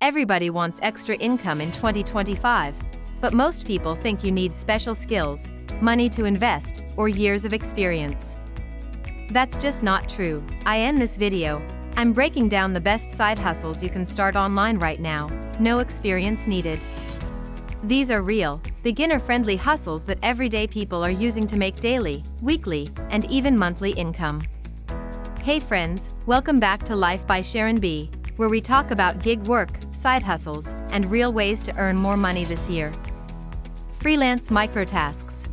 Everybody wants extra income in 2025, but most people think you need special skills, money to invest, or years of experience. That's just not true. I end this video. I'm breaking down the best side hustles you can start online right now, no experience needed. These are real, beginner-friendly hustles that everyday people are using to make daily, weekly, and even monthly income. Hey friends, welcome back to Life by Sharon B, where we talk about gig work, side hustles, and real ways to earn more money this year. Freelance microtasks.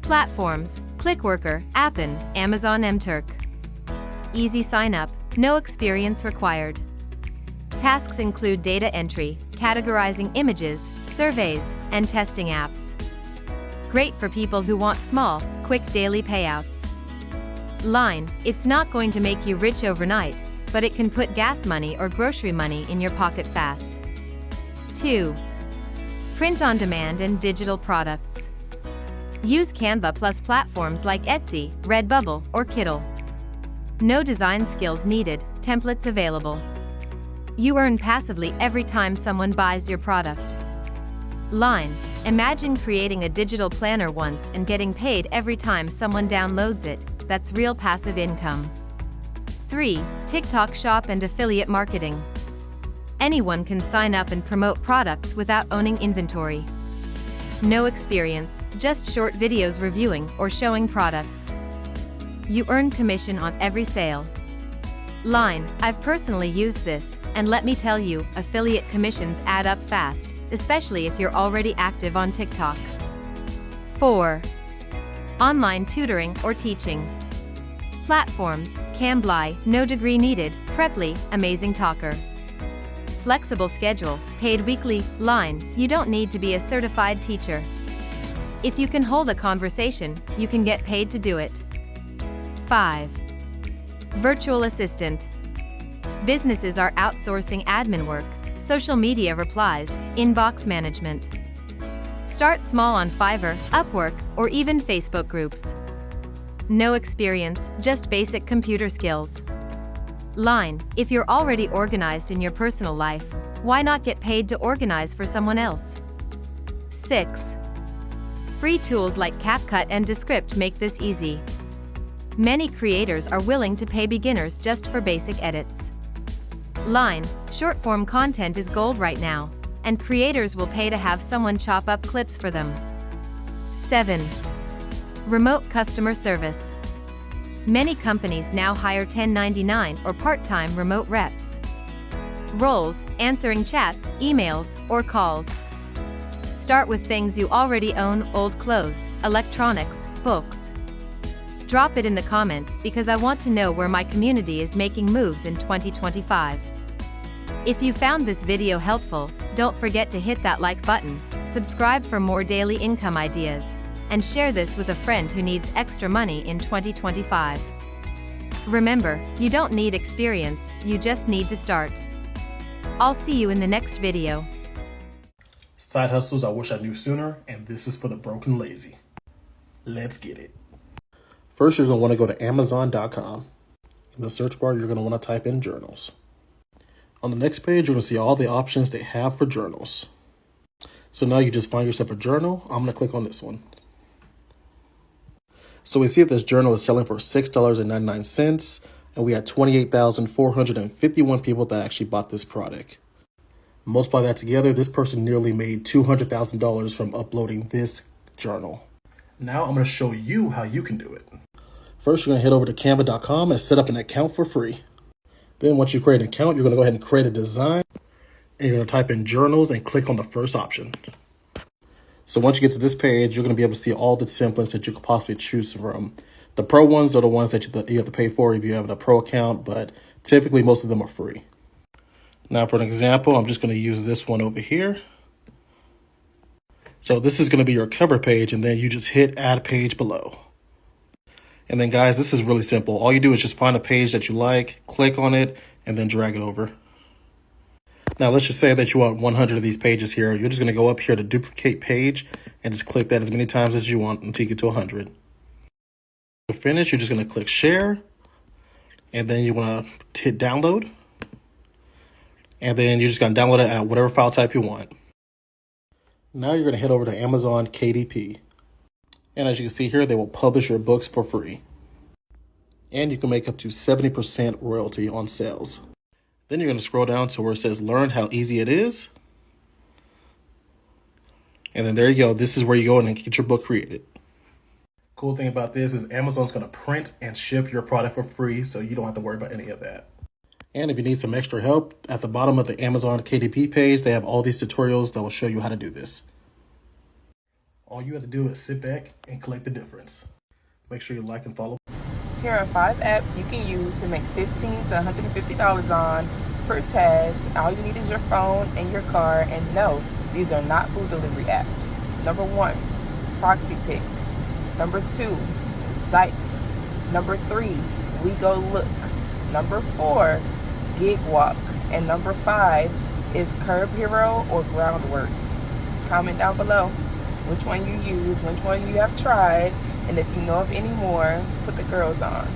Platforms: Clickworker, Appen, AmazingTalker. Easy sign up, no experience required. Tasks include data entry, categorizing images, surveys, and testing apps. Great for people who want small, quick daily payouts. Line: it's not going to make you rich overnight, but it can put gas money or grocery money in your pocket fast. 2. Print on demand and digital products. Use Canva plus platforms like Etsy, Redbubble, or Kittl. No design skills needed, templates available. You earn passively every time someone buys your product. Line: imagine creating a digital planner once and getting paid every time someone downloads it. That's real passive income. 3. TikTok Shop and affiliate marketing. Anyone can sign up and promote products without owning inventory. No experience, just short videos reviewing or showing products. You earn commission on every sale. Line: I've personally used this, and let me tell you, affiliate commissions add up fast, especially if you're already active on TikTok. 4. Online tutoring or teaching. Platforms: Cambly, no degree needed, Preply, AmazingTalker. Flexible schedule, paid weekly. Line: you don't need to be a certified teacher. If you can hold a conversation, you can get paid to do it. 5. Virtual assistant. Businesses are outsourcing admin work, social media replies, inbox management. Start small on Fiverr, Upwork, or even Facebook groups. No experience, just basic computer skills. Line: if you're already organized in your personal life, why not get paid to organize for someone else? 6. Free tools like CapCut and Descript make this easy. Many creators are willing to pay beginners just for basic edits. Line: short-form content is gold right now, and creators will pay to have someone chop up clips for them. 7. Remote customer service. Many companies now hire 1099 or part-time remote reps. Roles: answering chats, emails, or calls. Start with things you already own: old clothes, electronics, books. Drop it in the comments because I want to know where my community is making moves in 2025. If you found this video helpful, don't forget to hit that like button, subscribe for more daily income ideas, and share this with a friend who needs extra money in 2025. Remember, you don't need experience, you just need to start. I'll see you in the next video. Side hustles I wish I knew sooner, and this is for the broken lazy. Let's get it. First, you're going to want to go to Amazon.com. In the search bar, you're going to want to type in journals. On the next page, you're going to see all the options they have for journals. So now you just find yourself a journal. I'm going to click on this one. So we see that this journal is selling for $6.99, and we had 28,451 people that actually bought this product. Multiply that together, this person nearly made $200,000 from uploading this journal. Now I'm going to show you how you can do it. First, you're going to head over to Canva.com and set up an account for free. Then once you create an account, you're going to go ahead and create a design, and you're going to type in journals and click on the first option. So once you get to this page, you're going to be able to see all the templates that you could possibly choose from. The pro ones are the ones that you have to pay for if you have a pro account, but typically most of them are free. Now for an example, I'm just going to use this one over here. So this is going to be your cover page, and then you just hit add page below. And then guys, this is really simple. All you do is just find a page that you like, click on it, and then drag it over. Now let's just say that you want 100 of these pages here. You're just going to go up here to duplicate page and just click that as many times as you want until you get to 100. To finish, you're just going to click share, and then you want to hit download. And then you're just going to download it at whatever file type you want. Now you're going to head over to Amazon KDP. And as you can see here, they will publish your books for free. And you can make up to 70% royalty on sales. Then you're going to scroll down to where it says learn how easy it is. And then there you go. This is where you go and get your book created. Cool thing about this is Amazon's going to print and ship your product for free, so you don't have to worry about any of that. And if you need some extra help, at the bottom of the Amazon KDP page, they have all these tutorials that will show you how to do this. All you have to do is sit back and collect the difference. Make sure you like and follow. Here are 5 apps you can use to make $15 to $150 on per task. All you need is your phone and your car, and no, these are not food delivery apps. Number 1, Proxy Picks. Number 2, Zype. Number 3, We Go Look. Number 4, Gig Walk. And number 5 is Curb Hero or Groundworks. Comment down below which one you use, which one you have tried, and if you know of any more, put the girls on.